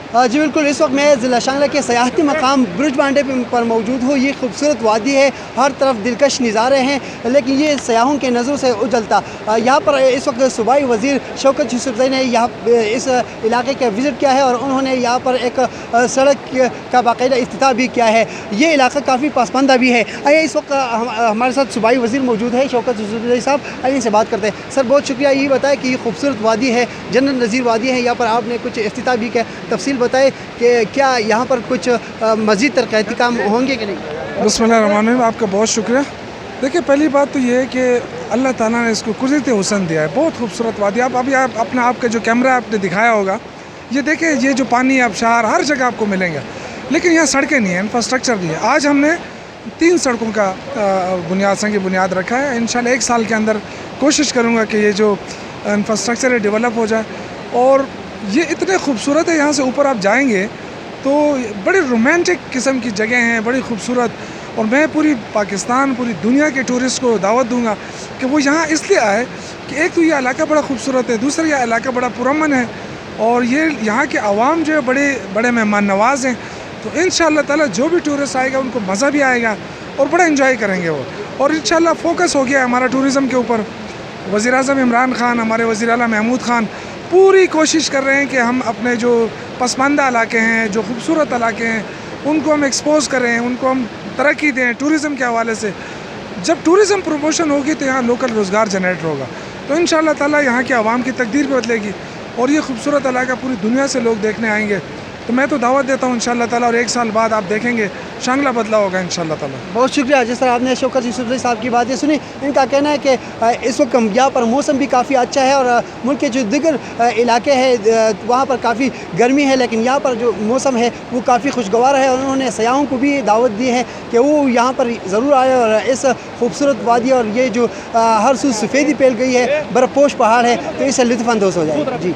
जी बिल्कुल, इस वक्त मैं ज़िला शांगला के सयाहती मकाम ब्रिज बांडे पर मौजूद हूँ। ये खूबसूरत वादी है, हर तरफ दिलकश नज़ारे हैं, लेकिन ये सयाहों के नज़रों से उजलता। यहाँ पर इस वक्त सूबाई वज़ीर शौकत यूसुफ़ज़ई ने यहाँ इस इलाके का विज़िट किया है और उन्होंने यहाँ पर एक सड़क का बाकायदा इफ्तिताह भी किया है। ये इलाका काफ़ी पसमानदा भी है। आइए इस वक्त हमारे साथ सूबाई वज़ीर मौजूद है शौकत यूसुफ़ज़ई साहब, आइए इनसे बात करते हैं। सर बहुत शुक्रिया, ये बताएं कि ये खूबसूरत वादी है, जन्नत नज़ीर वादी है, यहाँ पर आपने कुछ इफ्तिताह भी किया, तफसील बताएं कि क्या यहाँ पर कुछ मज़ीद तरक्याती काम होंगे कि नहीं। बिस्मिल्लाहिर्रहमानिर्रहीम, आपका बहुत शुक्रिया। देखिए, पहली बात तो ये है कि अल्लाह ताला ने इसको कुदरती हुस्न दिया है, बहुत खूबसूरत वादी। आप अभी आप अपना आपका जो कैमरा आपने दिखाया होगा, ये देखें, ये जो पानी आबशार हर जगह आपको मिलेंगे, लेकिन यहाँ सड़कें नहीं हैं, इंफ्रास्ट्रक्चर नहीं है। आज हमने 3 सड़कों का बुनियाद रखा है। इंशाल्लाह 1 साल के अंदर कोशिश करूँगा कि ये जो इंफ्रास्ट्रक्चर है डेवलप हो जाए। और ये इतने खूबसूरत है, यहाँ से ऊपर आप जाएंगे तो बड़ी रोमांटिक किस्म की जगह हैं, बड़ी खूबसूरत। और मैं पूरी पाकिस्तान, पूरी दुनिया के टूरिस्ट को दावत दूंगा कि वो यहाँ इसलिए आए कि एक तो ये इलाका बड़ा खूबसूरत है, दूसरा ये इलाका बड़ा पुरअमन है, और ये यहाँ के आवाम जो है बड़े मेहमान नवाज हैं। तो इंशाअल्लाह ताला जो भी टूरिस्ट आएगा उनको मज़ा भी आएगा और बड़ा इन्जॉय करेंगे वो। और इंशाअल्लाह फोकस हो गया हमारा टूरिज़म के ऊपर। वज़ीर-ए-आज़म इमरान खान, हमारे वज़ीर आला महमूद खान पूरी कोशिश कर रहे हैं कि हम अपने जो पसमानदा इलाके हैं, जो खूबसूरत इलाके हैं, उनको हम एक्सपोज़ करें, उनको हम तरक्की दें टूरिज़म के हवाले से। जब टूरिज़म प्रमोशन होगी तो यहाँ लोकल रोज़गार जनरेट होगा, तो इंशाअल्लाह ताला यहाँ के आवाम की तकदीर भी बदलेगी और ये खूबसूरत इलाका पूरी दुनिया से लोग देखने आएंगे। तो मैं तो दावत देता हूँ इंशाअल्लाह ताला, और 1 साल बाद आप देखेंगे शांगला बदला होगा इंशाअल्लाह ताला। बहुत शुक्रिया। जिस तरह आपने शौकत यूसुफ़ज़ई साहब की बातें सुनी, इनका कहना है कि इस वक्त यहाँ पर मौसम भी काफ़ी अच्छा है और मुल्क के जो दिगर इलाके हैं वहाँ पर काफ़ी गर्मी है, लेकिन यहाँ पर जो मौसम है वो काफ़ी खुशगवार है। और उन्होंने सयाहों को भी दावत दी है कि वो यहाँ पर ज़रूर आए और इस खूबसूरत वादी और ये जो हर सू सफ़ेदी फैल गई है, बर्फ़पोश पहाड़ है, तो इससे लुत्फ़ अंदोज़ हो जाए। जी।